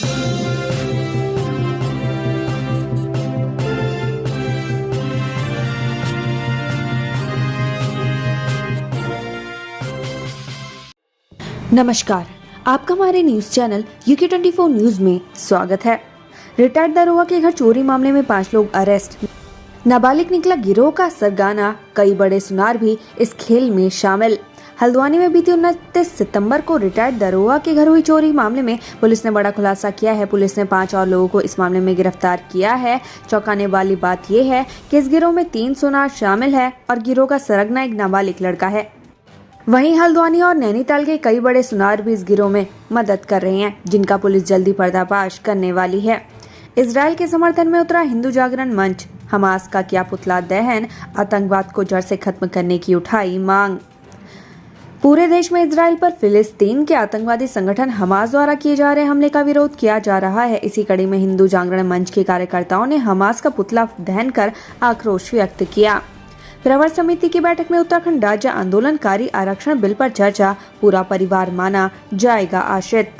नमस्कार, आपका हमारे न्यूज चैनल UK24 न्यूज में स्वागत है। रिटायर्ड दरोगा के घर चोरी मामले में 5 लोग अरेस्ट। नाबालिग निकला गिरोह का सरगना, कई बड़े सुनार भी इस खेल में शामिल। हल्द्वानी में बीती 29 सितंबर को रिटायर्ड दरोगा के घर हुई चोरी मामले में पुलिस ने बड़ा खुलासा किया है। पुलिस ने 5 और लोगों को इस मामले में गिरफ्तार किया है। चौंकाने वाली बात यह है कि इस गिरोह में 3 सुनार शामिल है और गिरोह का सरगना एक नाबालिग लड़का है। वहीं हल्द्वानी और नैनीताल के कई बड़े सुनार भी इस गिरोह में मदद कर रहे हैं, जिनका पुलिस जल्दी पर्दाफाश करने वाली है। इजराइल के समर्थन में उतरा हिंदू जागरण मंच, हमास का किया पुतला दहन, आतंकवाद को जड़ से खत्म करने की उठाई मांग। पूरे देश में इजराइल पर फिलिस्तीन के आतंकवादी संगठन हमास द्वारा किए जा रहे हमले का विरोध किया जा रहा है। इसी कड़ी में हिंदू जागरण मंच के कार्यकर्ताओं ने हमास का पुतला दहन कर आक्रोश व्यक्त किया। प्रवर समिति की बैठक में उत्तराखंड राज्य आंदोलनकारी आरक्षण बिल पर चर्चा, पूरा परिवार माना जाएगा आश्रित।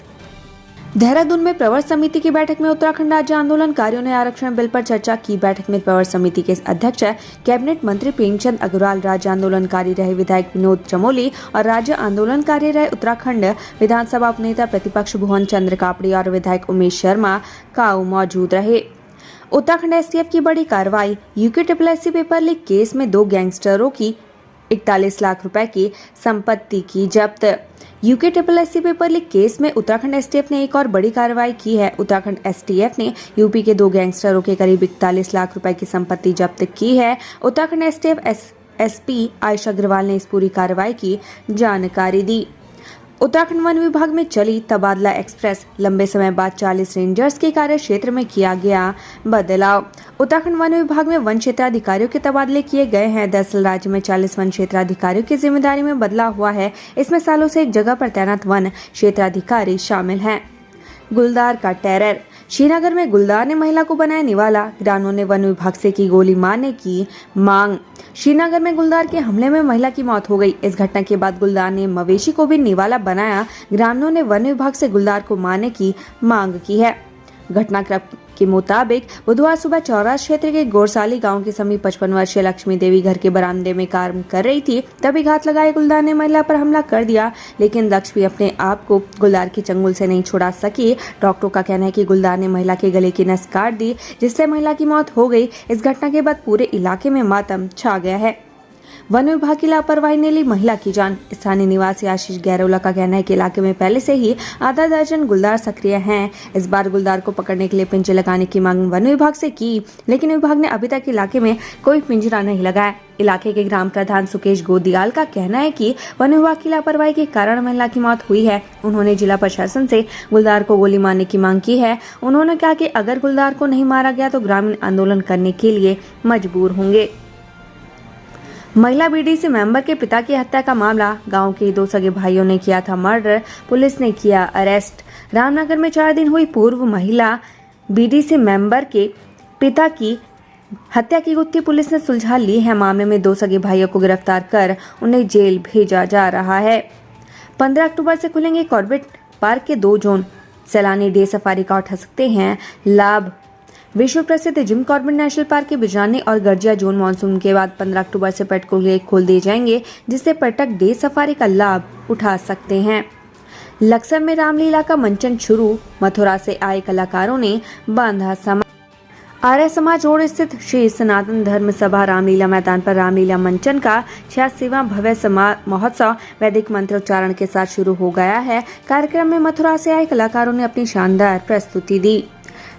देहरादून में प्रवर समिति की बैठक में उत्तराखंड राज्य आंदोलनकारियों ने आरक्षण बिल पर चर्चा की। बैठक में प्रवर समिति के अध्यक्ष कैबिनेट मंत्री प्रेमचंद अग्रवाल, राज्य आंदोलनकारी रहे विधायक विनोद चमोली और राज्य आंदोलनकारी रहे उत्तराखंड विधानसभा उपनेता प्रतिपक्ष भुवन चंद्र कापड़ी और विधायक उमेश शर्मा काऊ मौजूद रहे। उत्तराखंड STF की बड़ी कार्रवाई, UKSSC पेपर लीक केस में 2 गैंगस्टरों की 41 लाख रुपए की संपत्ति की जब्त। UKSSC पेपर लीक केस में उत्तराखंड STF ने एक और बड़ी कार्रवाई की है। उत्तराखंड STF ने यूपी के 2 गैंगस्टरों के करीब 41 लाख रुपए की संपत्ति जब्त की है। उत्तराखंड STF SP आयशा अग्रवाल ने इस पूरी कार्रवाई की जानकारी दी। उत्तराखंड वन विभाग में चली तबादला एक्सप्रेस, लंबे समय बाद 40 रेंजर्स के कार्य क्षेत्र में किया गया बदलाव। उत्तराखंड वन विभाग में वन क्षेत्राधिकारियों के तबादले किए गए हैं। दरअसल राज्य में 40 वन क्षेत्राधिकारियों की जिम्मेदारी में बदलाव हुआ है। इसमें सालों से एक जगह पर तैनात वन क्षेत्राधिकारी शामिल हैं। गुलदार का टेरर, श्रीनगर में गुलदार ने महिला को बनाया निवाला, ग्रामीणों ने वन विभाग से की गोली मारने की मांग। श्रीनगर में गुलदार के हमले में महिला की मौत हो गई। इस घटना के बाद गुलदार ने मवेशी को भी निवाला बनाया। ग्रामीणों ने वन विभाग से गुलदार को मारने की मांग की है। घटनाक्रम के मुताबिक बुधवार सुबह चौरास क्षेत्र के गोरसाली गांव के समीप 55 वर्षीय लक्ष्मी देवी घर के बरामदे में काम कर रही थी। तभी घात लगाए गुलदार ने महिला पर हमला कर दिया, लेकिन लक्ष्मी अपने आप को गुलदार के चंगुल से नहीं छुड़ा सकी। डॉक्टरों का कहना है कि गुलदार ने महिला के गले की नस काट दी, जिससे महिला की मौत हो गई। इस घटना के बाद पूरे इलाके में मातम छा गया है। वन विभाग की लापरवाही ने ली महिला की जान। स्थानीय निवासी आशीष गैरोला का कहना है कि इलाके में पहले से ही आधा दर्जन गुलदार सक्रिय हैं। इस बार गुलदार को पकड़ने के लिए पिंजरे लगाने की मांग वन विभाग से की, लेकिन विभाग ने अभी तक इलाके में कोई पिंजरा नहीं लगाया। इलाके के ग्राम प्रधान सुकेश गोदियाल का कहना है कि वन विभाग की लापरवाही के कारण महिला की मौत हुई है। उन्होंने जिला प्रशासन से गुलदार को गोली मारने की मांग की है। उन्होंने कहा कि अगर गुलदार को नहीं मारा गया तो ग्रामीण आंदोलन करने के लिए मजबूर होंगे। महिला BDC मेंबर के पिता की हत्या का मामला, गांव के 2 सगे भाइयों ने किया था मर्डर, पुलिस ने किया अरेस्ट। रामनगर में 4 दिन हुई पूर्व महिला BDC मेंबर के पिता की हत्या की गुत्थी पुलिस ने सुलझा ली है। मामले में 2 सगे भाइयों को गिरफ्तार कर उन्हें जेल भेजा जा रहा है। 15 अक्टूबर से खुलेंगे कॉर्बेट पार्क के 2 जोन, सैलानी डे सफारी का उठा सकते हैं लाभ। विश्व प्रसिद्ध जिम कॉर्बेट नेशनल पार्क के बिजानी और गर्जिया जोन मानसून के बाद 15 अक्टूबर से पर्यटकों के लिए खोल दिए जाएंगे, जिससे पर्यटक डे सफारी का लाभ उठा सकते हैं। लक्सर में रामलीला का मंचन शुरू, मथुरा से आए कलाकारों ने बांधा समा। आर्य समाज रोड स्थित श्री सनातन धर्म सभा रामलीला मैदान पर रामलीला मंचन का 86वां भव्य महोत्सव वैदिक मंत्रोच्चारण के साथ शुरू हो गया है। कार्यक्रम में मथुरा से आए कलाकारों ने अपनी शानदार प्रस्तुति दी।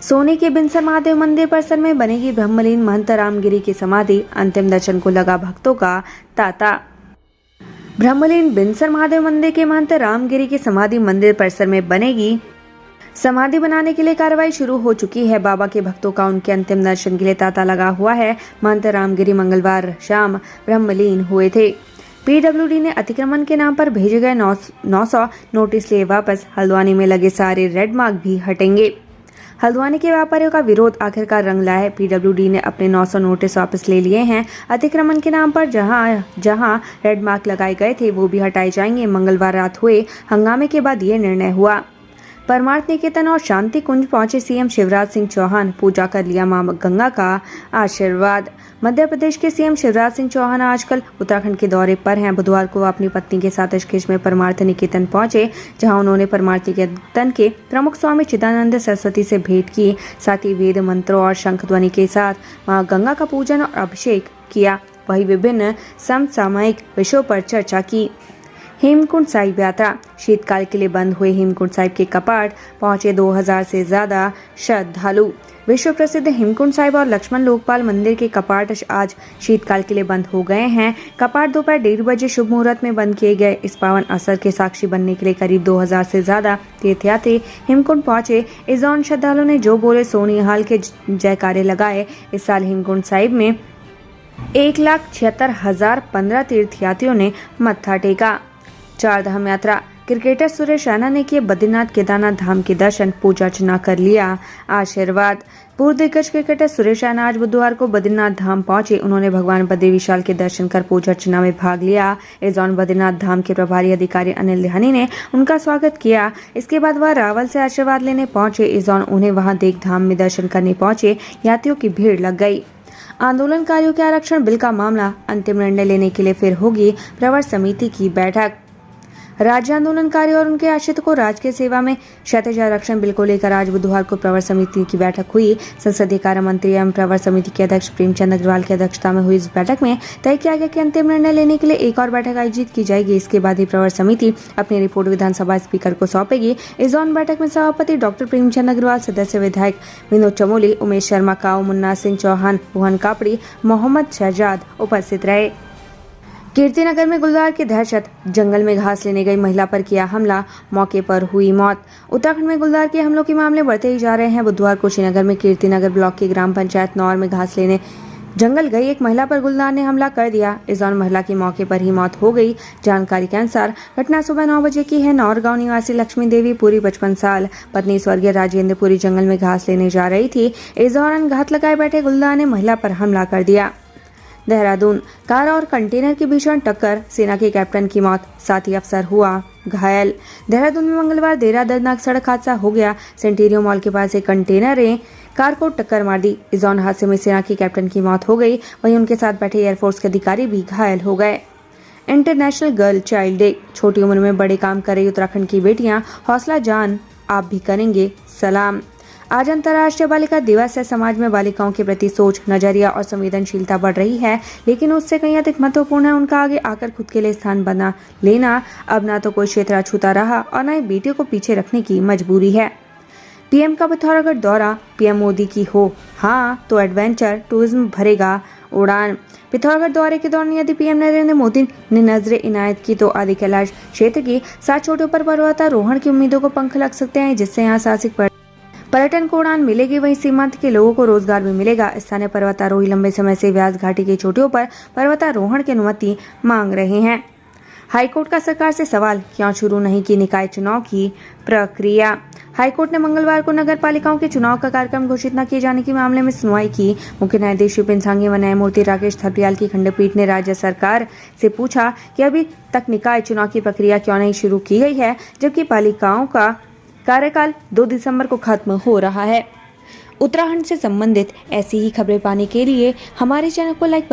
सोने के बिनसर महादेव मंदिर परिसर में बनेगी ब्रह्मलीन महंत रामगिरी की समाधि, अंतिम दर्शन को लगा भक्तों का तांता। ब्रह्मलीन बिनसर महादेव मंदिर के महंत रामगिरी की समाधि मंदिर परिसर में बनेगी। समाधि बनाने के लिए कार्रवाई शुरू हो चुकी है। बाबा के भक्तों का उनके अंतिम दर्शन के लिए तांता लगा हुआ है। महंत रामगिरी मंगलवार शाम ब्रह्मलीन हुए थे। PWD ने अतिक्रमण के नाम पर भेजे गए 900 नोटिस लिए वापस। हल्द्वानी में लगे सारे रेड मार्क भी हटेंगे। हल्द्वानी के व्यापारियों का विरोध आखिरकार रंग लाया है। PWD ने अपने 900 नोटिस वापस ले लिए हैं। अतिक्रमण के नाम पर जहां रेड मार्क लगाए गए थे वो भी हटाए जाएंगे। मंगलवार रात हुए हंगामे के बाद ये निर्णय हुआ। परमार्थ निकेतन और शांति कुंज पहुंचे सीएम शिवराज सिंह चौहान, पूजा कर लिया मां गंगा का आशीर्वाद। मध्य प्रदेश के सीएम शिवराज सिंह चौहान आजकल उत्तराखंड के दौरे पर हैं। बुधवार को अपनी पत्नी के साथ ऋषिकेश में परमार्थ निकेतन पहुंचे, जहां उन्होंने परमार्थ निकेतन के प्रमुख स्वामी चिदानंद सरस्वती से भेंट की। साथ ही वेद मंत्रों और शंख ध्वनि के साथ मां गंगा का पूजन और अभिषेक किया। वहीं विभिन्न समसामयिक विषयों पर चर्चा की। हेमकुंड साहिब यात्रा। शीतकाल के लिए बंद हुए हेमकुंड साहिब के कपाट पहुंचे 2000 से ज्यादा श्रद्धालु। विश्व प्रसिद्ध हेमकुंड साहिब और लक्ष्मण लोकपाल मंदिर के कपाट आज शीतकाल के लिए बंद हो गए हैं। कपाट दोपहर 1:30 बजे शुभ मुहूर्त में बंद किए गए। इस पावन असर के साक्षी बनने के लिए करीब 2000 से ज्यादा तीर्थयात्री हेमकुंड पहुंचे। इस दौरान श्रद्धालुओं ने जो बोले सो निहाल के जयकारे लगाए। इस साल हेमकुंड साहिब में 1,76,015 तीर्थयात्रियों ने मत्था टेका। चार धाम यात्रा। क्रिकेटर सुरेश रैना ने किए बद्रीनाथ केदारनाथ धाम के दर्शन, पूजा अर्चना कर लिया आशीर्वाद। पूर्व दिग्गज क्रिकेटर सुरेश रैना आज बुधवार को बद्रीनाथ धाम पहुंचे। उन्होंने भगवान बद्री विशाल के दर्शन कर पूजा अर्चना में भाग लिया। इस दौरान बद्रीनाथ धाम के प्रभारी अधिकारी अनिल दहानी ने उनका स्वागत किया। इसके बाद वह रावल से आशीर्वाद लेने पहुंचे। इस दौरान उन्हें वहां देख धाम में दर्शन करने पहुंचे यात्रियों की भीड़ लग गई। आंदोलनकारियों के आरक्षण बिल का मामला। अंतिम निर्णय लेने के लिए फिर होगी प्रवर समिति की बैठक। राज्य आंदोलनकारी और उनके आश्रितों को राजकीय सेवा में क्षैतिज आरक्षण बिल को लेकर आज बुधवार को प्रवर समिति की बैठक हुई। संसदीय कार्य मंत्री एवं प्रवर समिति के अध्यक्ष प्रेमचंद अग्रवाल की अध्यक्षता में हुई इस बैठक में तय किया गया कि अंतिम निर्णय लेने के लिए एक और बैठक आयोजित की जाएगी। इसके बाद ही प्रवर समिति अपनी रिपोर्ट विधानसभा स्पीकर को सौंपेगी। इस दौरान बैठक में सभापति डॉक्टर प्रेमचंद अग्रवाल, सदस्य विधायक विनोद चमोली, उमेश शर्मा काऊ, मुन्ना सिंह चौहान, मोहन कापड़ी, मोहम्मद शहजाद उपस्थित रहे। कीर्तिनगर में गुलदार की दहशत। जंगल में घास लेने गई महिला पर किया हमला, मौके पर हुई मौत। उत्तराखंड में गुलदार के हमलों के मामले बढ़ते ही जा रहे हैं। बुधवार को श्रीनगर में कीर्तिनगर ब्लॉक की ग्राम पंचायत नौर में घास लेने जंगल गई एक महिला पर गुलदार ने हमला कर दिया। इस दौरान महिला की मौके पर ही मौत हो गई। जानकारी के अनुसार घटना सुबह 9 बजे की है। नौर गांव निवासी लक्ष्मी देवी पुरी 55 साल पत्नी स्वर्गीय राजेंद्र पुरी जंगल में घास लेने जा रही थी। इस दौरान घात लगाए बैठे गुलदार ने महिला पर हमला कर दिया। देहरादून। कार और कंटेनर की भीषण टक्कर, सेना के कैप्टन की मौत, साथी अफसर हुआ घायल। देहरादून में मंगलवार देर रात दर्दनाक सड़क हादसा हो गया। सेंटेरियो मॉल के पास एक कंटेनर ने कार को टक्कर मार दी। इस दौरान हादसे में सेना के कैप्टन की मौत हो गई, वहीं उनके साथ बैठे एयरफोर्स के अधिकारी भी घायल हो गए। International girl child day. छोटी उम्र में बड़े काम कर रही उत्तराखंड की बेटियां, हौसला जान आप भी करेंगे सलाम। आज अंतर्राष्ट्रीय बालिका दिवस है। समाज में बालिकाओं के प्रति सोच, नजरिया और संवेदनशीलता बढ़ रही है, लेकिन उससे कहीं अधिक महत्वपूर्ण है उनका आगे आकर खुद के लिए स्थान बना लेना। अब ना तो कोई क्षेत्र अछूता रहा और न ही बेटियों को पीछे रखने की मजबूरी है। पीएम का पिथौरागढ़ दौरा। पीएम मोदी की हो हाँ तो एडवेंचर टूरिज्म भरेगा उड़ान। पिथौरागढ़ दौरे के दौरान यदि पीएम नरेंद्र मोदी ने नजरें इनायत की तो आदि कैलाश क्षेत्र की 7 चोटियों पर पर्वतारोहण की उम्मीदों को पंख लग सकते हैं, जिससे यहाँ साहसिक पर्यटन को उड़ान मिलेगी। वहीं सीमांत के लोगों को रोजगार भी मिलेगा। स्थानीय पर्वतारोही लंबे समय से व्यास घाटी की चोटियों पर पर्वतारोहण की अनुमति मांग रहे हैं। हाईकोर्ट का सरकार से सवाल, क्यों शुरू नहीं की निकाय चुनाव की प्रक्रिया। हाईकोर्ट ने मंगलवार को नगर पालिकाओं के चुनाव का कार्यक्रम घोषित न किए जाने के मामले में सुनवाई की। मुख्य न्यायाधीश विपिन सांघी व न्यायमूर्ति राकेश थपलियाल की खंडपीठ ने राज्य सरकार से पूछा कि अभी तक निकाय चुनाव की प्रक्रिया क्यों नहीं शुरू की गई है, जबकि पालिकाओं का कार्यकाल 2 दिसंबर को खत्म हो रहा है। उत्तराखंड से संबंधित ऐसी ही खबरें पाने के लिए हमारे चैनल को लाइक